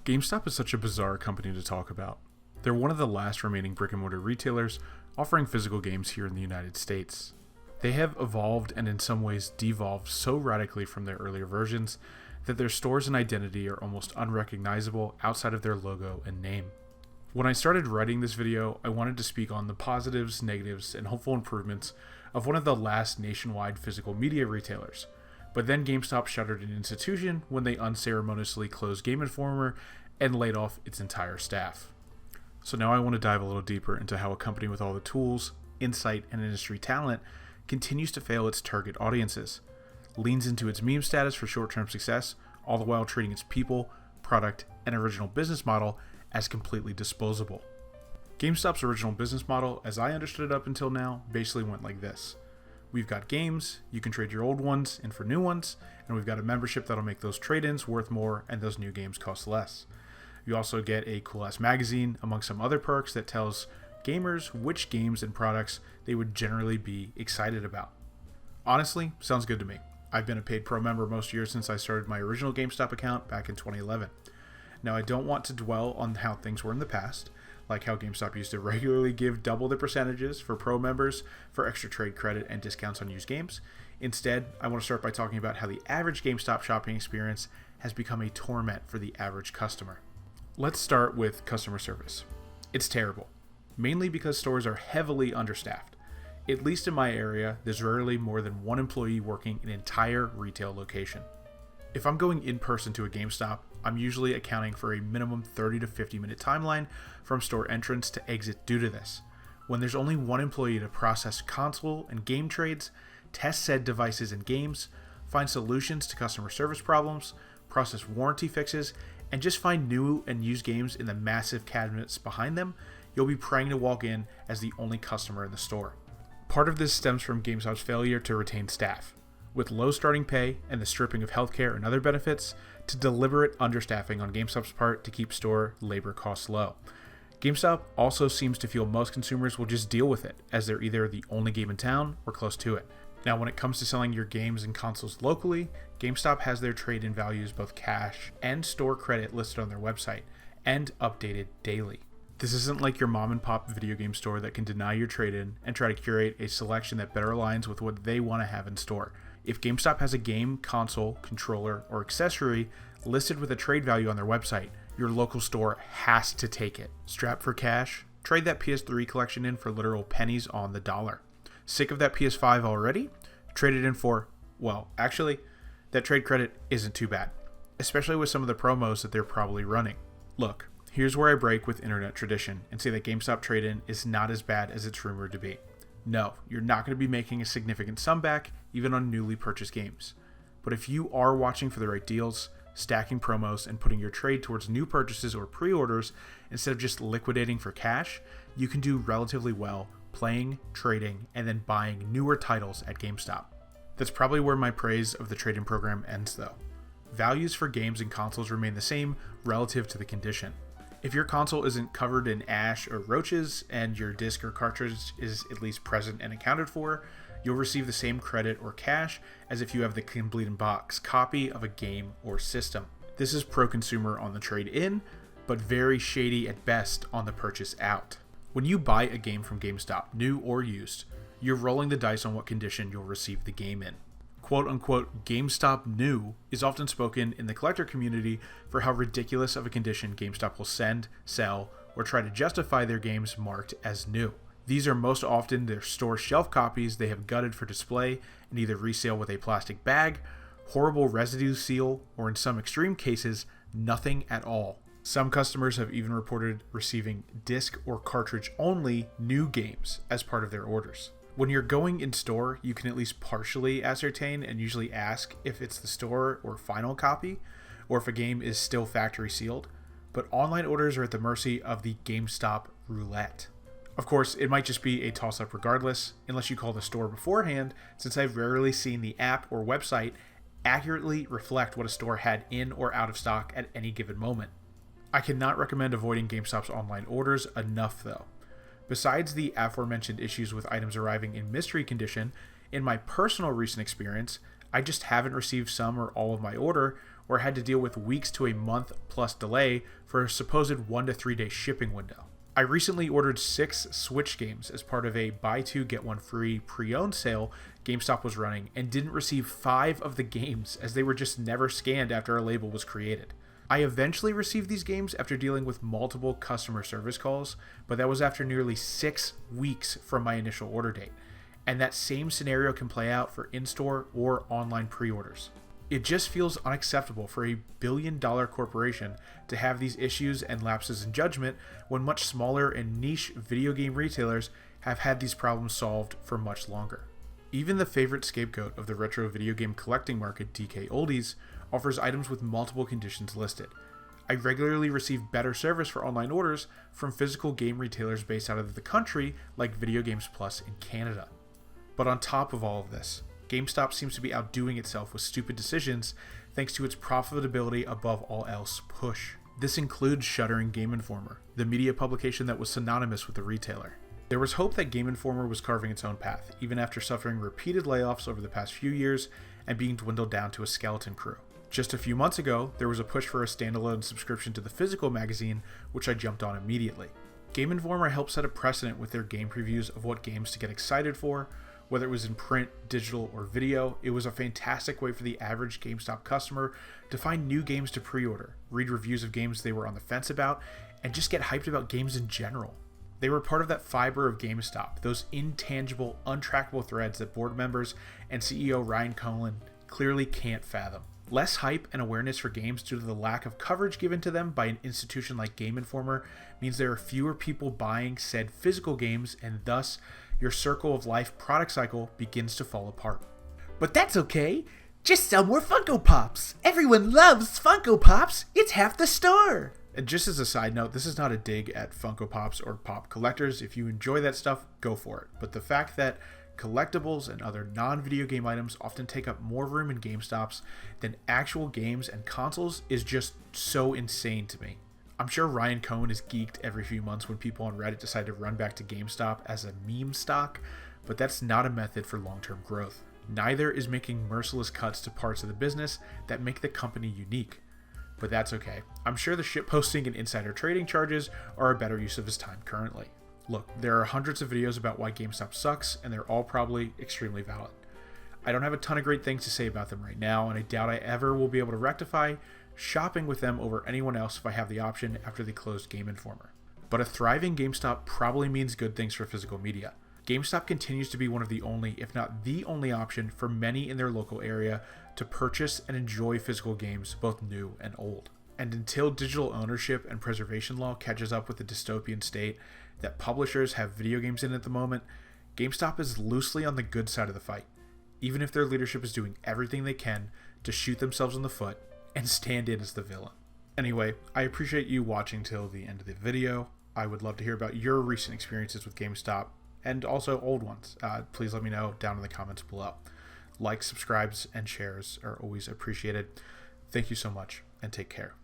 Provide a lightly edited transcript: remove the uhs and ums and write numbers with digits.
GameStop is such a bizarre company to talk about. They're one of the last remaining brick-and-mortar retailers offering physical games here in the United States. They have evolved and in some ways devolved so radically from their earlier versions that their stores and identity are almost unrecognizable outside of their logo and name. When I started writing this video, I wanted to speak on the positives, negatives, and hopeful improvements of one of the last nationwide physical media retailers. But then GameStop shuttered an institution when they unceremoniously closed Game Informer and laid off its entire staff. So now I want to dive a little deeper into how a company with all the tools, insight, and industry talent continues to fail its target audiences, leans into its meme status for short-term success, all the while treating its people, product, and original business model as completely disposable. GameStop's original business model, as I understood it up until now, basically went like this. We've got games, you can trade your old ones in for new ones, and we've got a membership that'll make those trade-ins worth more and those new games cost less. You also get a cool-ass magazine, among some other perks, that tells gamers which games and products they would generally be excited about. Honestly, sounds good to me. I've been a paid pro member most years since I started my original GameStop account back in 2011. Now, I don't want to dwell on how things were in the past, like how GameStop used to regularly give double the percentages for pro members for extra trade credit and discounts on used games. Instead, I want to start by talking about how the average GameStop shopping experience has become a torment for the average customer. Let's start with customer service. It's terrible, mainly because stores are heavily understaffed. At least in my area, there's rarely more than one employee working an entire retail location. If I'm going in person to a GameStop, I'm usually accounting for a minimum 30 to 50 minute timeline from store entrance to exit due to this. When there's only one employee to process console and game trades, test said devices and games, find solutions to customer service problems, process warranty fixes, and just find new and used games in the massive cabinets behind them, you'll be praying to walk in as the only customer in the store. Part of this stems from GameStop's failure to retain staff, with low starting pay and the stripping of healthcare and other benefits, to deliberate understaffing on GameStop's part to keep store labor costs low. GameStop also seems to feel most consumers will just deal with it, as they're either the only game in town or close to it. Now, when it comes to selling your games and consoles locally, GameStop has their trade-in values, both cash and store credit, listed on their website and updated daily. This isn't like your mom and pop video game store that can deny your trade-in and try to curate a selection that better aligns with what they want to have in store. If GameStop has a game, console, controller, or accessory listed with a trade value on their website, your local store has to take it. Strapped for cash? Trade that PS3 collection in for literal pennies on the dollar. Sick of that PS5 already? Trade it in for, well, actually, that trade credit isn't too bad, especially with some of the promos that they're probably running. Look, here's where I break with internet tradition and say that GameStop trade-in is not as bad as it's rumored to be. No, you're not going to be making a significant sum back, even on newly purchased games. But if you are watching for the right deals, stacking promos, and putting your trade towards new purchases or pre-orders instead of just liquidating for cash, you can do relatively well playing, trading, and then buying newer titles at GameStop. That's probably where my praise of the trade-in program ends though. Values for games and consoles remain the same relative to the condition. If your console isn't covered in ash or roaches and your disc or cartridge is at least present and accounted for, you'll receive the same credit or cash as if you have the complete in box copy of a game or system. This is pro-consumer on the trade-in, but very shady at best on the purchase out. When you buy a game from GameStop, new or used, you're rolling the dice on what condition you'll receive the game in. Quote-unquote GameStop new is often spoken in the collector community for how ridiculous of a condition GameStop will send, sell, or try to justify their games marked as new. These are most often their store shelf copies they have gutted for display and either resale with a plastic bag, horrible residue seal, or in some extreme cases, nothing at all. Some customers have even reported receiving disc or cartridge only new games as part of their orders. When you're going in store, you can at least partially ascertain and usually ask if it's the store or final copy, or if a game is still factory sealed, but online orders are at the mercy of the GameStop roulette. Of course, it might just be a toss-up regardless, unless you call the store beforehand, since I've rarely seen the app or website accurately reflect what a store had in or out of stock at any given moment. I cannot recommend avoiding GameStop's online orders enough though. Besides the aforementioned issues with items arriving in mystery condition, in my personal recent experience, I just haven't received some or all of my order, or had to deal with weeks to a month plus delay for a supposed 1 to 3 day shipping window. I recently ordered 6 Switch games as part of a buy 2 get 1 free pre-owned sale GameStop was running, and didn't receive 5 of the games as they were just never scanned after a label was created. I eventually received these games after dealing with multiple customer service calls, but that was after nearly 6 weeks from my initial order date. And that same scenario can play out for in-store or online pre-orders. It just feels unacceptable for a billion-dollar corporation to have these issues and lapses in judgment when much smaller and niche video game retailers have had these problems solved for much longer. Even the favorite scapegoat of the retro video game collecting market, DK Oldies, offers items with multiple conditions listed. I regularly receive better service for online orders from physical game retailers based out of the country like Video Games Plus in Canada. But on top of all of this, GameStop seems to be outdoing itself with stupid decisions thanks to its profitability above all else push. This includes shuttering Game Informer, the media publication that was synonymous with the retailer. There was hope that Game Informer was carving its own path, even after suffering repeated layoffs over the past few years and being dwindled down to a skeleton crew. Just a few months ago, there was a push for a standalone subscription to the physical magazine, which I jumped on immediately. Game Informer helped set a precedent with their game previews of what games to get excited for. Whether it was in print, digital, or video, it was a fantastic way for the average GameStop customer to find new games to pre-order, read reviews of games they were on the fence about, and just get hyped about games in general. They were part of that fiber of GameStop, those intangible, untrackable threads that board members and CEO Ryan Cohen clearly can't fathom. Less hype and awareness for games due to the lack of coverage given to them by an institution like Game Informer means there are fewer people buying said physical games, and thus your circle of life product cycle begins to fall apart. But that's okay. Just sell more Funko Pops. Everyone loves Funko Pops. It's half the store. And just as a side note, this is not a dig at Funko Pops or pop collectors. If you enjoy that stuff, go for it. But the fact that collectibles and other non-video game items often take up more room in GameStops than actual games and consoles is just so insane to me. I'm sure Ryan Cohen is geeked every few months when people on Reddit decide to run back to GameStop as a meme stock, but that's not a method for long-term growth. Neither is making merciless cuts to parts of the business that make the company unique. But that's okay. I'm sure the shitposting and insider trading charges are a better use of his time currently. Look, there are hundreds of videos about why GameStop sucks, and they're all probably extremely valid. I don't have a ton of great things to say about them right now, and I doubt I ever will be able to rectify shopping with them over anyone else if I have the option after they closed Game Informer. But a thriving GameStop probably means good things for physical media. GameStop continues to be one of the only, if not the only option for many in their local area to purchase and enjoy physical games, both new and old. And until digital ownership and preservation law catches up with the dystopian state that publishers have video games in at the moment, GameStop is loosely on the good side of the fight, even if their leadership is doing everything they can to shoot themselves in the foot and stand in as the villain. Anyway, I appreciate you watching till the end of the video. I would love to hear about your recent experiences with GameStop, and also old ones. Please let me know down in the comments below. Likes, subscribes, and shares are always appreciated. Thank you so much, and take care.